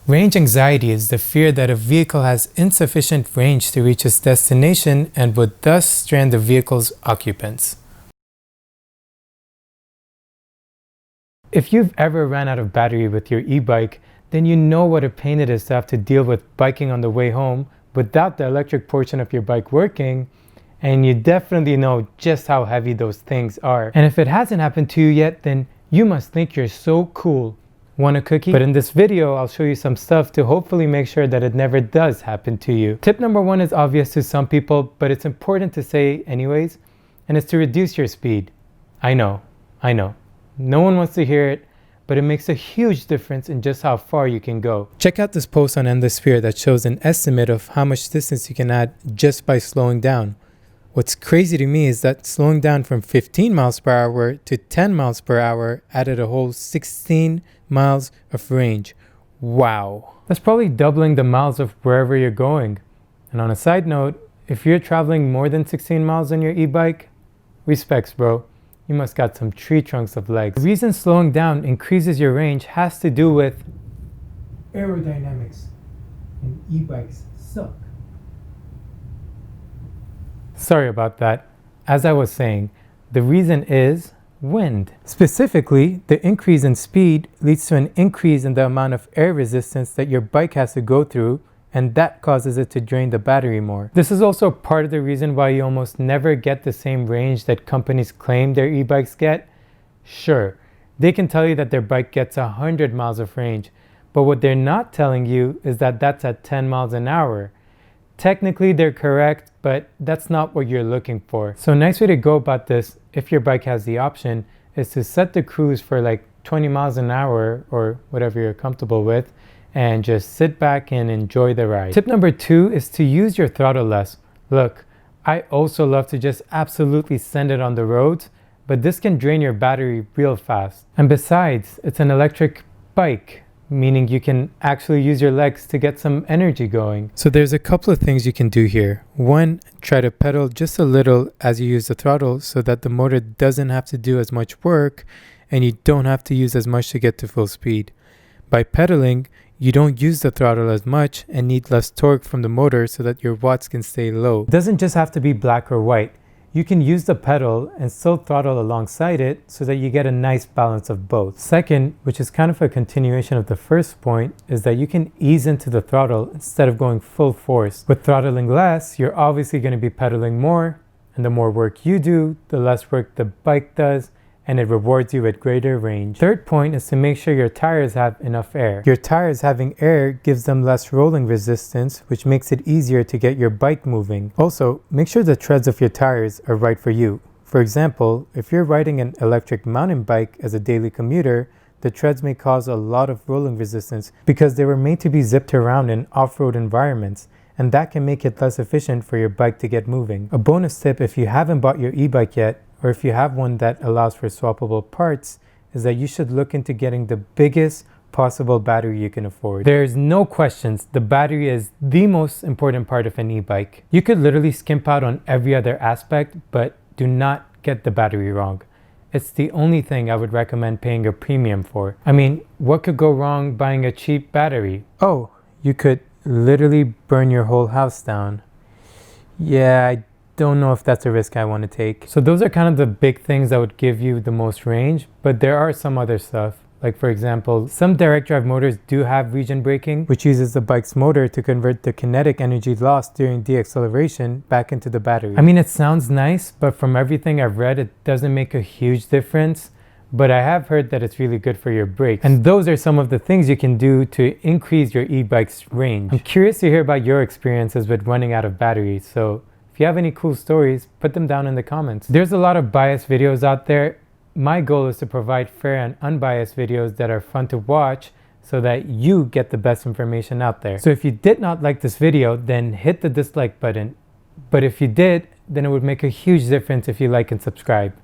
Range anxiety is the fear that a vehicle has insufficient range to reach its destination and would thus strand the vehicle's occupants. If you've ever ran out of battery with your e-bike, then you know what a pain it is to have to deal with biking on the way home without the electric portion of your bike working, and you definitely know just how heavy those things are. And if it hasn't happened to you yet, then you must think you're so cool. Want a cookie? But in this video, I'll show you some stuff to hopefully make sure that it never does happen to you. Tip number one is obvious to some people, but it's important to say anyways, and it's to reduce your speed. I know. No one wants to hear it, but it makes a huge difference in just how far you can go. Check out this post on Endless Sphere that shows an estimate of how much distance you can add just by slowing down. What's crazy to me is that slowing down from 15 miles per hour to 10 miles per hour added a whole 16 miles of range. Wow. That's probably doubling the miles of wherever you're going. And on a side note, if you're traveling more than 16 miles on your e-bike, respects, bro. You must got some tree trunks of legs. The reason slowing down increases your range has to do with aerodynamics, and e-bikes suck. Sorry about that. As I was saying, the reason is wind. Specifically, the increase in speed leads to an increase in the amount of air resistance that your bike has to go through, and that causes it to drain the battery more. This is also part of the reason why you almost never get the same range that companies claim their e-bikes get. Sure, they can tell you that their bike gets 100 miles of range, but what they're not telling you is that that's at 10 miles an hour. Technically, they're correct, but that's not what you're looking for. So a nice way to go about this, if your bike has the option, is to set the cruise for like 20 miles an hour or whatever you're comfortable with, and just sit back and enjoy the ride. Tip number two is to use your throttle less. Look, I also love to just absolutely send it on the roads, but this can drain your battery real fast. And besides, it's an electric bike, meaning you can actually use your legs to get some energy going. So there's a couple of things you can do here. One, try to pedal just a little as you use the throttle so that the motor doesn't have to do as much work and you don't have to use as much to get to full speed. By pedaling, you don't use the throttle as much and need less torque from the motor so that your watts can stay low. It doesn't just have to be black or white. You can use the pedal and still throttle alongside it so that you get a nice balance of both. Second, which is kind of a continuation of the first point, is that you can ease into the throttle instead of going full force. With throttling less, you're obviously going to be pedaling more, and the more work you do, the less work the bike does, and it rewards you with greater range. Third point is to make sure your tires have enough air. Your tires having air gives them less rolling resistance, which makes it easier to get your bike moving. Also, make sure the treads of your tires are right for you. For example, if you're riding an electric mountain bike as a daily commuter, the treads may cause a lot of rolling resistance because they were made to be zipped around in off-road environments, and that can make it less efficient for your bike to get moving. A bonus tip if you haven't bought your e-bike yet, or if you have one that allows for swappable parts, is that you should look into getting the biggest possible battery you can afford. There's no questions, the battery is the most important part of an e-bike. You could literally skimp out on every other aspect, but do not get the battery wrong. It's the only thing I would recommend paying a premium for. I mean, what could go wrong buying a cheap battery? Oh, you could literally burn your whole house down. Yeah, I don't know if that's a risk I want to take. So those are kind of the big things that would give you the most range, but there are some other stuff. Like for example, some direct drive motors do have regen braking, which uses the bike's motor to convert the kinetic energy lost during deceleration back into the battery. I mean, it sounds nice, but from everything I've read, it doesn't make a huge difference. But I have heard that it's really good for your brakes. And those are some of the things you can do to increase your e-bike's range. I'm curious to hear about your experiences with running out of batteries. So if you have any cool stories, put them down in the comments. There's a lot of biased videos out there. My goal is to provide fair and unbiased videos that are fun to watch so that you get the best information out there. So if you did not like this video, then hit the dislike button. But if you did, then it would make a huge difference if you like and subscribe.